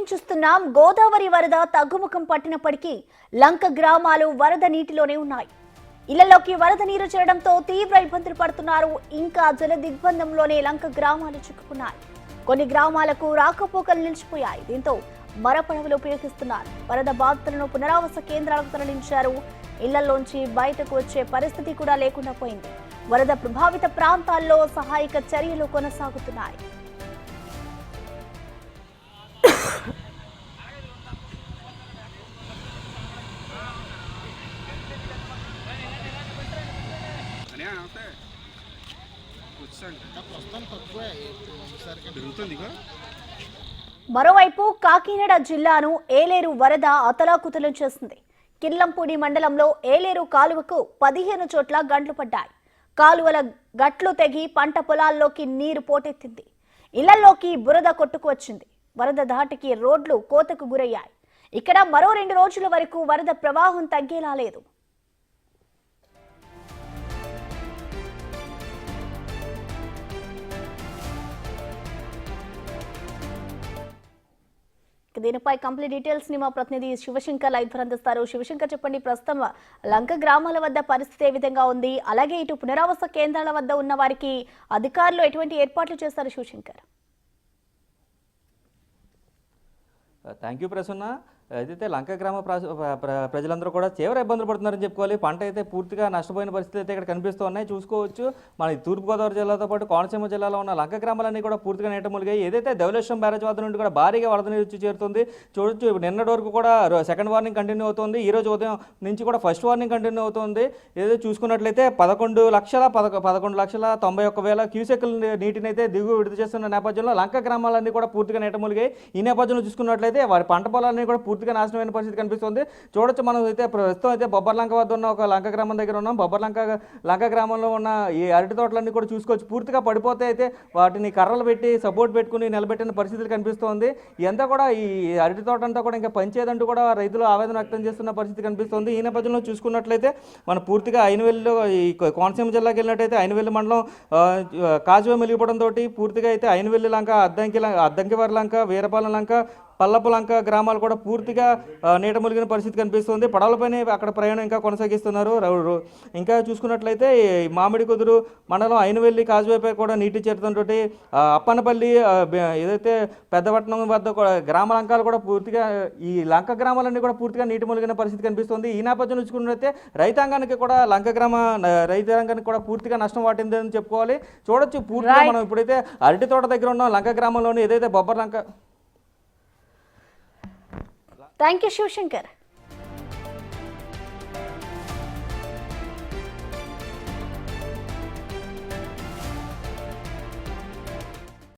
Update చూస్తున్నాం. గోదావరి వరద తగ్గుముఖం పట్టినప్పటికీ లంక గ్రామాలు వరద నీటిలోనే ఉన్నాయి. ఇళ్లలోకి వరద నీరు చేరడంతో తీవ్ర ఇబ్బందులు పడుతున్నారు. ఇంకా జల దిగ్బంధంలోనే లంక గ్రామాలు చిక్కుకున్నాయి. కొన్ని గ్రామాలకు రాకపోకలు నిలిచిపోయాయి. దీంతో మరపడవలు ఉపయోగిస్తున్నారు. వరద బాధితులను పునరావాస కేంద్రాలకు తరలించారు. ఇళ్లలోంచి బయటకు వచ్చే పరిస్థితి కూడా లేకుండా పోయింది. వరద ప్రభావిత ప్రాంతాల్లో సహాయక చర్యలు కొనసాగుతున్నాయి. మరోవైపు కాకినాడ జిల్లాను ఏలేరు వరద అతలాకుతలం చేసింది. కిల్లంపూడి మండలంలో ఏలేరు కాలువకు 15 చోట్ల గండ్లు పడ్డాయి. కాలువల గట్లు తెగి పంట పొలాల్లోకి నీరు పోటెత్తింది. ఇళ్లలోకి బురద కొట్టుకువచ్చింది. వరద ధాటికి రోడ్లు కోతకు గురయ్యాయి. ఇక్కడ మరో 2 రోజుల వరకు వరద ప్రవాహం తగ్గేలా లేదు. దీనిపై కంప్లీట్ డీటెయిల్స్ ని మా ప్రతినిధి శివశంకర్ లైవ్ ద్వారా అందిస్తారు. శివశంకర్, చెప్పండి, ప్రస్తుతం లంక గ్రామాల వద్ద పరిస్థితి ఏ విధంగా ఉంది? అలాగే ఇటు పునరావాస కేంద్రాల వద్ద ఉన్న వారికి అధికారులు ఎటువంటి ఏర్పాట్లు చేస్తారు? శివశంకర్. Thank you Prasanna. అయితే లంక గ్రామ ప్రజలందరూ కూడా తీవ్ర ఇబ్బందులు పడుతున్నారని చెప్పుకోవాలి. పంట అయితే పూర్తిగా నష్టపోయిన పరిస్థితి అయితే ఇక్కడ కనిపిస్తూ ఉన్నాయి. చూసుకోవచ్చు, మన తూర్పుగోదావరి జిల్లాతో పాటు కోనసీమ జిల్లాలో ఉన్న లంక గ్రామాలన్నీ కూడా పూర్తిగా నీట మునిగాయి. ఏదైతే ధవళేశ్వరం బ్యారేజ్ వద్ద నుండి కూడా భారీగా వరద నీరు వచ్చి చేరుతుంది. చూడొచ్చు, నిన్నటి వరకు కూడా సెకండ్ వార్నింగ్ కంటిన్యూ అవుతుంది. ఈ రోజు ఉదయం నుంచి కూడా ఫస్ట్ వార్నింగ్ కంటిన్యూ అవుతుంది. ఏదో చూసుకున్నట్లయితే 11,91,91,000 క్యూసెక్కుల నీటిని అయితే దిగువ విడుదల చేస్తున్న నేపథ్యంలో లంక గ్రామాలన్నీ కూడా పూర్తిగా నీట మునిగాయి. ఈ నేపథ్యంలో చూసుకున్నట్లయితే వారి పంట పొలాలన్నీ కూడా పూర్తిగా నాశనమైన పరిస్థితి కనిపిస్తుంది. చూడొచ్చు, మనం అయితే ప్రస్తుతం అయితే బొబ్బర్లంక వద్ద ఉన్న ఒక లంక గ్రామం దగ్గర ఉన్నాం. లంక గ్రామంలో ఉన్న ఈ అరటి తోటలన్నీ కూడా చూసుకోవచ్చు, పూర్తిగా పడిపోతే అయితే వాటిని కర్రలు పెట్టి సపోర్ట్ పెట్టుకుని నిలబెట్టిన పరిస్థితులు కనిపిస్తోంది. ఇదంతా కూడా ఈ అరటి తోట అంతా కూడా ఇంకా పనిచేయదంటూ కూడా రైతులు ఆవేదన వ్యక్తం చేస్తున్న పరిస్థితి కనిపిస్తుంది. ఈ నేపథ్యంలో చూసుకున్నట్లయితే మనం పూర్తిగా ఐనవెల్లిలో ఈ కోనసీమ జిల్లాకి వెళ్ళినట్టయితే ఐనవెల్లి మండలం కాజువే మెలిగిపోవడంతో పూర్తిగా అయితే ఐనవెల్లి లంక, అద్దంకివారి లంక, వీరపాలెం లంక, పల్లపు లంక గ్రామాలు కూడా పూర్తిగా నీట మునిగిన పరిస్థితి కనిపిస్తుంది. పడవలపైనే అక్కడ ప్రయాణం ఇంకా కొనసాగిస్తున్నారు. ఇంకా చూసుకున్నట్లయితే మామిడి కుదురు మండలం ఐనవెల్లి కాజువేపై కూడా నీటి చేరుతుంటే అప్పనపల్లి ఏదైతే పెద్దపట్నం వద్ద గ్రామాలంకాలు కూడా పూర్తిగా ఈ లంక గ్రామాలన్నీ కూడా పూర్తిగా నీటి మునిగిన పరిస్థితి కనిపిస్తుంది. ఈ నేపథ్యం చూసుకున్నట్లయితే రైతాంగానికి కూడా పూర్తిగా నష్టం వాటిందని చెప్పుకోవాలి. చూడొచ్చు, పూర్తిగా మనం ఇప్పుడైతే అరటి తోట దగ్గర ఉన్న లంక గ్రామంలోని ఏదైతే బొబ్బర్ లంక. Thank you Shivshankar.